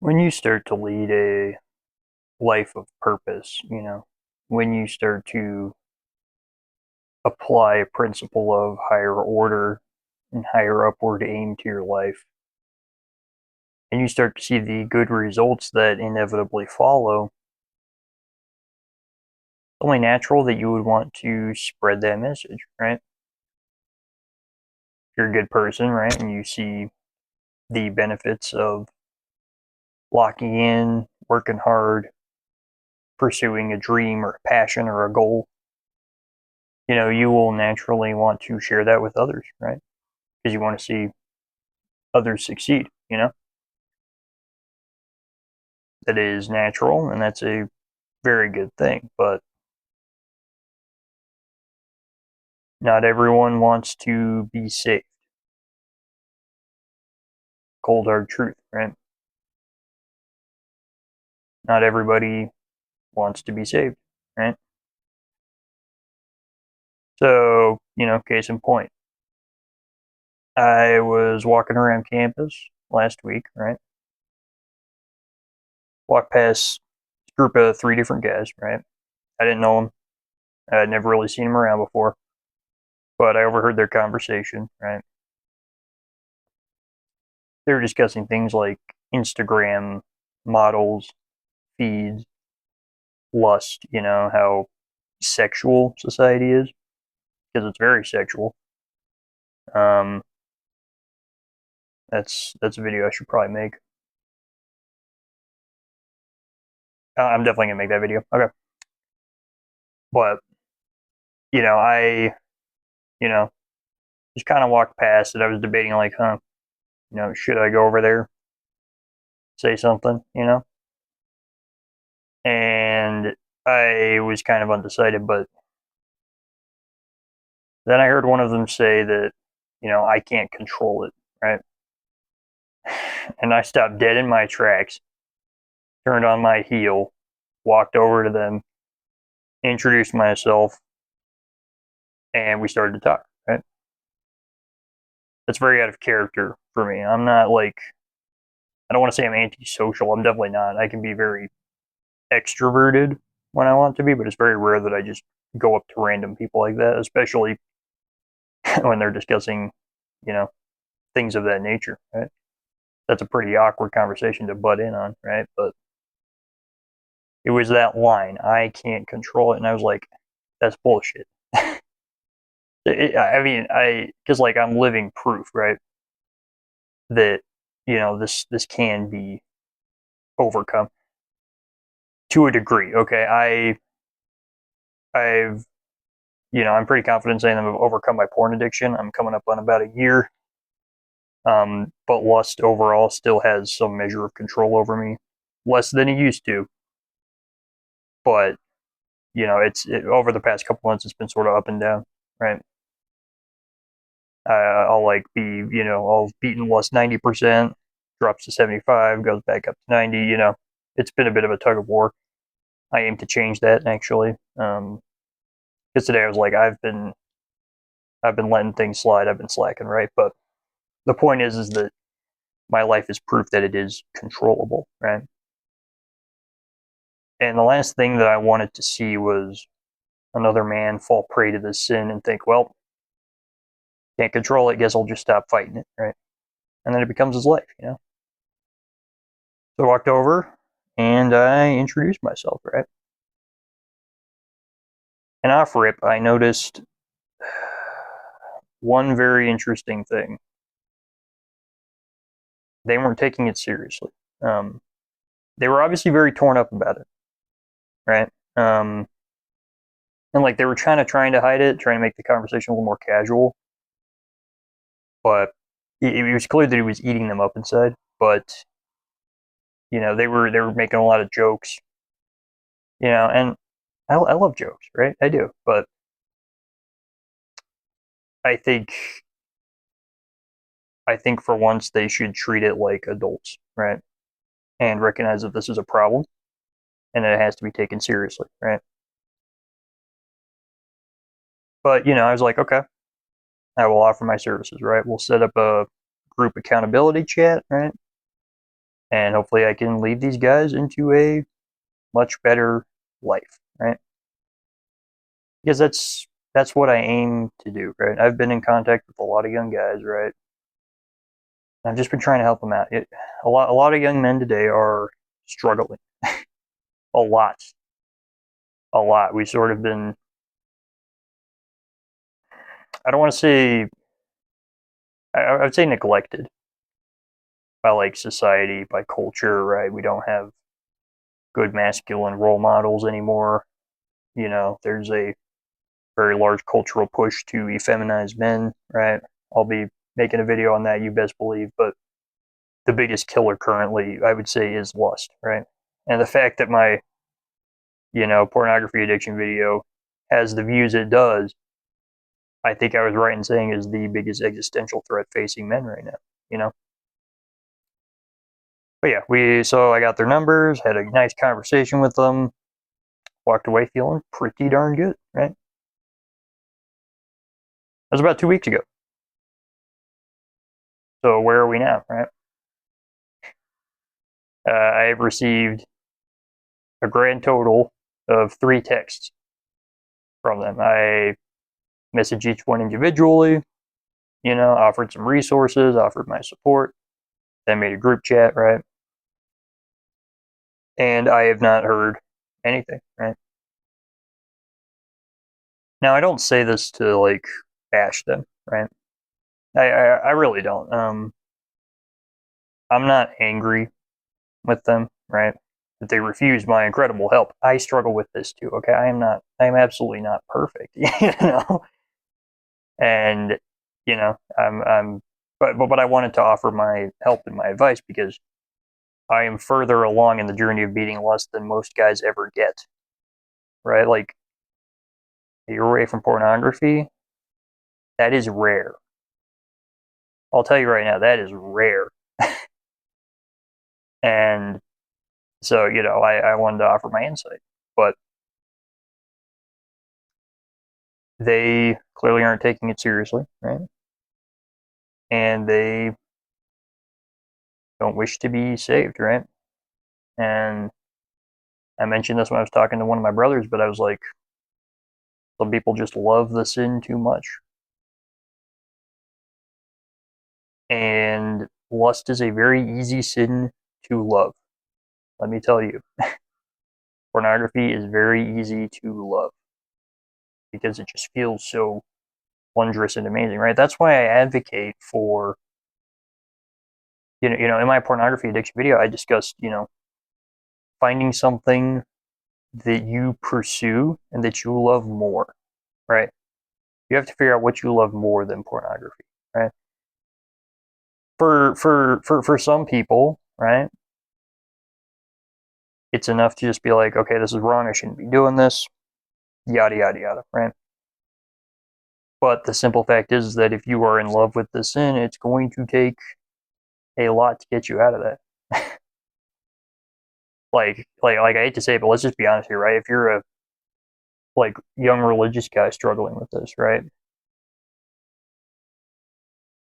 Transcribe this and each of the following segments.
When you start to lead a life of purpose, when you start to apply a principle of higher order and higher upward aim to your life, and you start to see the good results that inevitably follow, it's only natural that you would want to spread that message, right? If you're a good person, right, and you see the benefits of locking in, working hard, pursuing a dream or a passion or a goal, you will naturally want to share that with others, right? Because you want to see others succeed. That is natural, and that's a very good thing. But not everyone wants to be saved. Cold hard truth, right? Not everybody wants to be saved, right? So, case in point, I was walking around campus last week, right? Walked past a group of three different guys, right? I didn't know them. I'd never really seen them around before, but I overheard their conversation, right? They were discussing things like Instagram models, feeds, lust, how sexual society is, because it's very sexual. Um, that's a video I should probably make. I'm definitely gonna make that video. Okay, but I you know just kind of walked past it. I was debating like, should I go over there, say something, and I was kind of undecided, but then I heard one of them say that, I can't control it, right? And I stopped dead in my tracks, turned on my heel, walked over to them, introduced myself, and we started to talk, right? That's very out of character for me. I'm not like, I don't want to say I'm antisocial. I'm definitely not. I can be very extroverted when I want to be, but it's very rare that I just go up to random people like that, especially when they're discussing, you know, things of that nature, right? That's a pretty awkward conversation to butt in on, right? But it was that line, I can't control it. And I was like, that's bullshit. Because like I'm living proof, right? That, this can be overcome to a degree. Okay. I've, I'm pretty confident saying that I've overcome my porn addiction. I'm coming up on about a year. But lust overall still has some measure of control over me, less than it used to. But over the past couple months, it's been sort of up and down, right? I'll like be, I'll beaten lust 90%, drops to 75, goes back up to 90. It's been a bit of a tug of war. I aim to change that actually. Because today I was like, I've been letting things slide. I've been slacking, right? But the point is that my life is proof that it is controllable, right? And the last thing that I wanted to see was another man fall prey to this sin and think, well, can't control it. Guess I'll just stop fighting it, right? And then it becomes his life. So I walked over and I introduced myself, right? And off rip, I noticed one very interesting thing. They weren't taking it seriously. Um, they were obviously very torn up about it, right? And like they were trying to hide it, trying to make the conversation a little more casual. But it was clear that he was eating them up inside. But they were making a lot of jokes, and I love jokes, right? I do, but I think I think for once they should treat it like adults, right? And recognize that this is a problem and that it has to be taken seriously, right? But I was like, okay, I will offer my services, right? We'll set up a group accountability chat, right? and hopefully I can lead these guys into a much better life, right? Because that's what I aim to do, right? I've been in contact with a lot of young guys, right? I've just been trying to help them out. A lot of young men today are struggling a lot, a lot. We sort of been, I don't want to say, I would say neglected by like society, by culture, right? We don't have good masculine role models anymore. You know, there's a very large cultural push to effeminize men, right? I'll be making a video on that, you best believe. But the biggest killer currently, I would say, is lust, right? And the fact that my, pornography addiction video has the views it does, I think I was right in saying is the biggest existential threat facing men right now, you know? But yeah, so I got their numbers, had a nice conversation with them, walked away feeling pretty darn good, right? That was about 2 weeks ago. So where are we now, right? I've received a grand total of 3 texts from them. I messaged each one individually, offered some resources, offered my support, then made a group chat, right? And I have not heard anything, right? Now, I don't say this to like bash them, right? I really don't. I'm not angry with them, right? That they refuse my incredible help. I struggle with this too. Okay, I am absolutely not perfect, And but I wanted to offer my help and my advice because I am further along in the journey of beating lust than most guys ever get, right? Like you're away from pornography, that is rare. I'll tell you right now, that is rare. And so, I wanted to offer my insight, but they clearly aren't taking it seriously, right? And they don't wish to be saved, right? And I mentioned this when I was talking to one of my brothers, but I was like, some people just love the sin too much. And lust is a very easy sin to love. Let me tell you, pornography is very easy to love because it just feels so wondrous and amazing, right? That's why I advocate for, in my pornography addiction video, I discussed, finding something that you pursue and that you love more, right? You have to figure out what you love more than pornography, right? For some people, right? It's enough to just be like, okay, this is wrong. I shouldn't be doing this. Yada yada yada, right? But the simple fact is that if you are in love with the sin, it's going to take a lot to get you out of that. like I hate to say it, but let's just be honest here, right? If you're a like young religious guy struggling with this, right?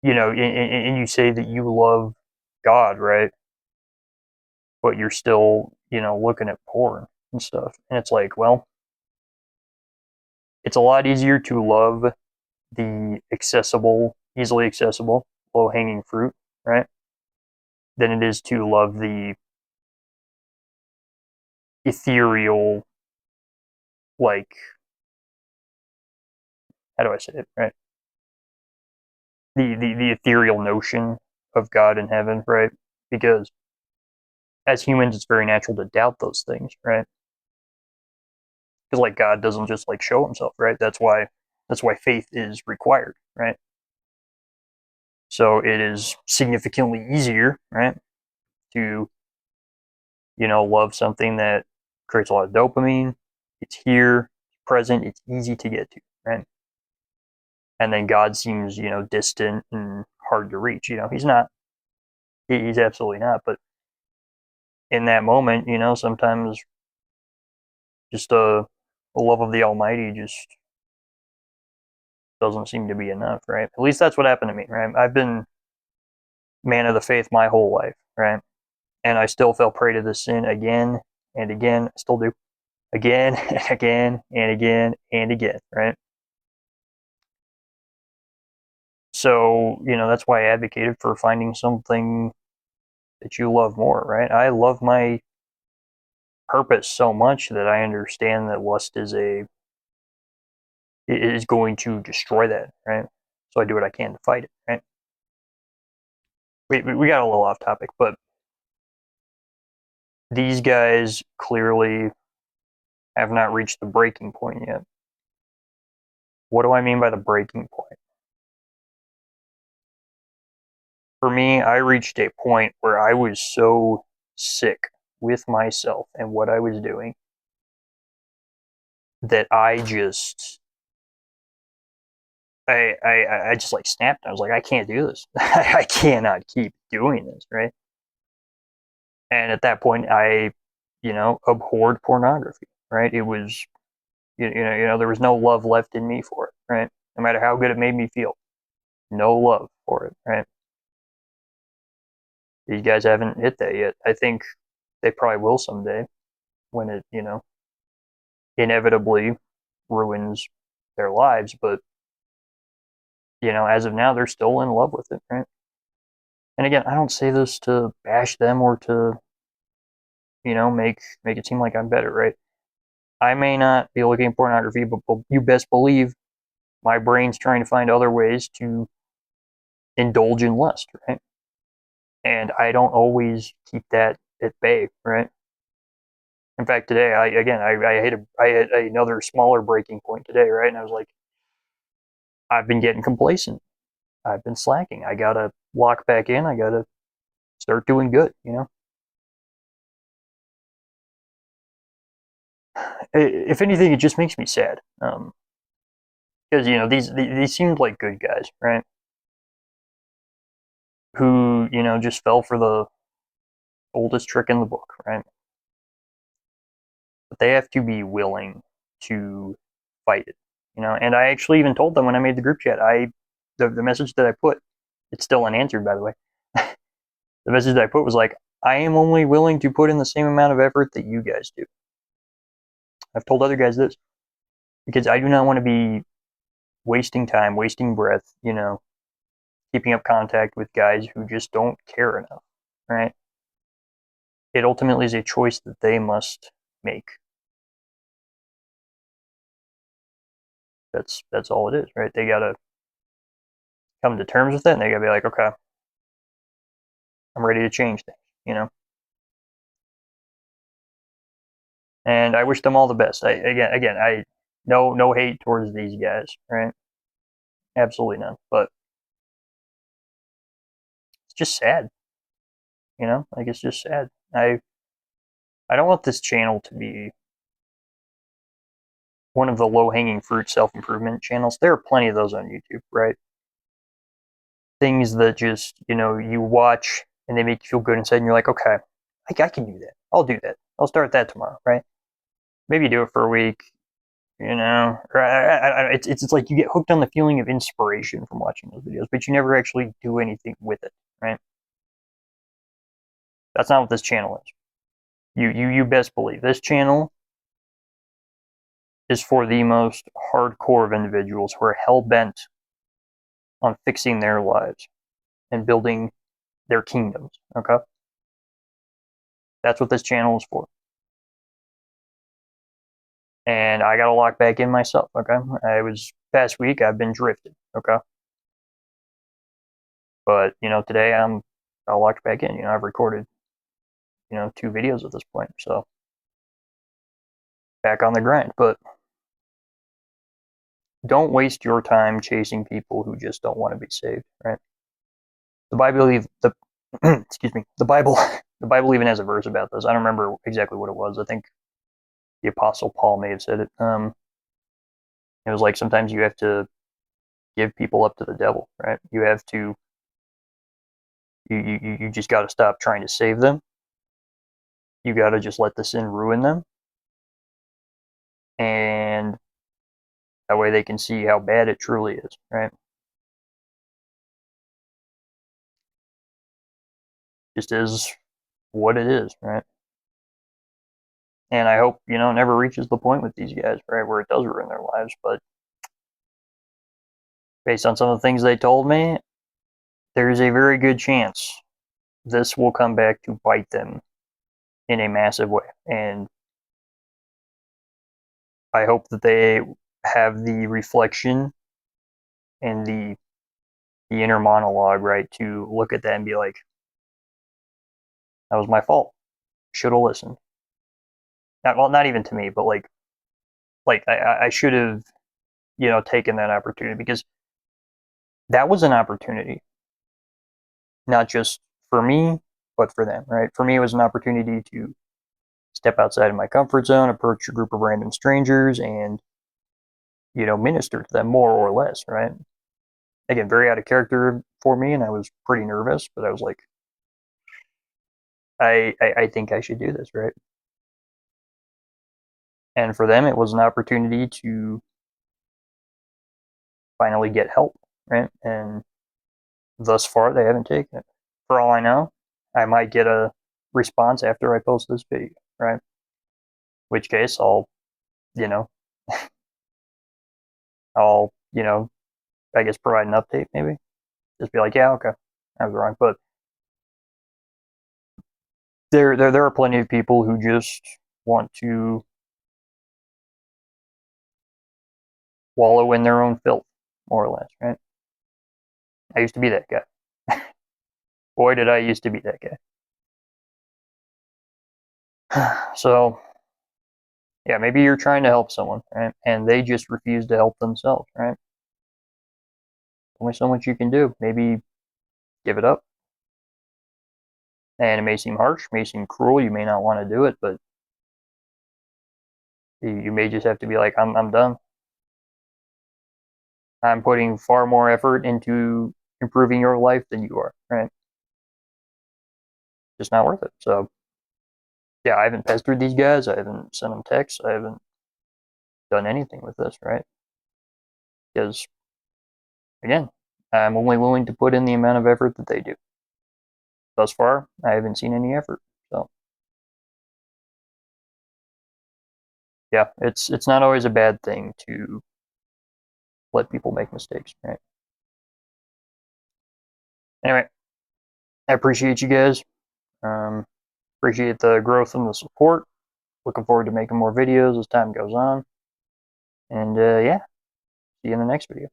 And you say that you love God, right? But you're still, looking at porn and stuff. And it's like, well, it's a lot easier to love the easily accessible, low hanging fruit, right? Than it is to love the ethereal, like, how do I say it, right? The ethereal notion of God in heaven, right? Because as humans, it's very natural to doubt those things, right? Because like God doesn't just like show himself, right? That's why faith is required, right? So it is significantly easier, right, to love something that creates a lot of dopamine. It's here, present, it's easy to get to, right? And then God seems, distant and hard to reach. He's not. He's absolutely not. But in that moment, sometimes just a love of the Almighty just doesn't seem to be enough, right? At least that's what happened to me, right? I've been man of the faith my whole life, right? and I still fell prey to this sin again and again. I still do. Again and again and again and again, right? So, that's why I advocated for finding something that you love more, right? I love my purpose so much that I understand that lust is going to destroy that, right? So I do what I can to fight it, right? We got a little off topic, but these guys clearly have not reached the breaking point yet. What do I mean by the breaking point? For me, I reached a point where I was so sick with myself and what I was doing that I just like snapped. I was like, I can't do this. I cannot keep doing this, right? And at that point, I, abhorred pornography, right? It was, there was no love left in me for it, right? No matter how good it made me feel, no love for it, right? These guys haven't hit that yet. I think they probably will someday when it, inevitably ruins their lives. But, as of now, they're still in love with it, right? And again, I don't say this to bash them or to, make it seem like I'm better, right? I may not be looking at pornography, but you best believe my brain's trying to find other ways to indulge in lust, right? And I don't always keep that at bay, right? In fact, today I hit another smaller breaking point today, right? And I was like, I've been getting complacent. I've been slacking. I gotta lock back in. I gotta start doing good. If anything, it just makes me sad. Because these seemed like good guys, right? Who just fell for the oldest trick in the book, right? But they have to be willing to fight it, And I actually even told them when I made the group chat, the message that I put, it's still unanswered, by the way. The message that I put was like, I am only willing to put in the same amount of effort that you guys do. I've told other guys this because I do not want to be wasting time, wasting breath, keeping up contact with guys who just don't care enough, right? It ultimately is a choice that they must make. That's all it is, right? They gotta come to terms with it, and they gotta be like, okay, I'm ready to change things. And I wish them all the best. I no hate towards these guys, right? Absolutely none. But it's just sad, like it's just sad. I don't want this channel to be one of the low hanging fruit self improvement channels. There are plenty of those on YouTube, right? Things that just you watch and they make you feel good inside, and you're like, okay, I can do that. I'll do that. I'll start that tomorrow, right? Maybe do it for a week, or it's like you get hooked on the feeling of inspiration from watching those videos, but you never actually do anything with it, right? That's not what this channel is. You best believe this channel is for the most hardcore of individuals who are hell bent on fixing their lives and building their kingdoms. Okay, that's what this channel is for. And I got to lock back in myself. Okay, I was past week. I've been drifted. Okay, but today I'll locked back in. I've recorded 2 videos at this point, so back on the grind. But don't waste your time chasing people who just don't want to be saved, right? The Bible, excuse me, the Bible even has a verse about this. I don't remember exactly what it was. I think the Apostle Paul may have said it. It was like sometimes you have to give people up to the devil, right? You have to, you just got to stop trying to save them. You got to just let the sin ruin them, and that way they can see how bad it truly is, right? Just as what it is, right? And I hope, it never reaches the point with these guys, right, where it does ruin their lives. But based on some of the things they told me, there's a very good chance this will come back to bite them in a massive way. And I hope that they have the reflection and the inner monologue, right, to look at that and be like, that was my fault. Should have listened. Not even to me, but I should have, taken that opportunity, because that was an opportunity, not just for me, but for them, right? For me, it was an opportunity to step outside of my comfort zone, approach a group of random strangers, and minister to them more or less, right? Again, very out of character for me, and I was pretty nervous, but I was like, I think I should do this, right? And for them, it was an opportunity to finally get help, right? And thus far, they haven't taken it. For all I know, I might get a response after I post this video, right? In which case, you know, I'll, I guess provide an update maybe. Just be like, yeah, okay, I was wrong. But there are plenty of people who just want to wallow in their own filth, more or less, right? I used to be that guy. Boy, did I used to be that guy. So, yeah, maybe you're trying to help someone, right? And they just refuse to help themselves, right? Only so much you can do. Maybe give it up. And it may seem harsh, may seem cruel. You may not want to do it, but you may just have to be like, I'm done. I'm putting far more effort into improving your life than you are, right? Just not worth it. So, yeah, I haven't pestered these guys. I haven't sent them texts. I haven't done anything with this, right? Because, again, I'm only willing to put in the amount of effort that they do. Thus far, I haven't seen any effort. So, yeah, it's not always a bad thing to let people make mistakes, right? Anyway, I appreciate you guys. Um, appreciate the growth and the support. Looking forward to making more videos as time goes on. And yeah, see you in the next video.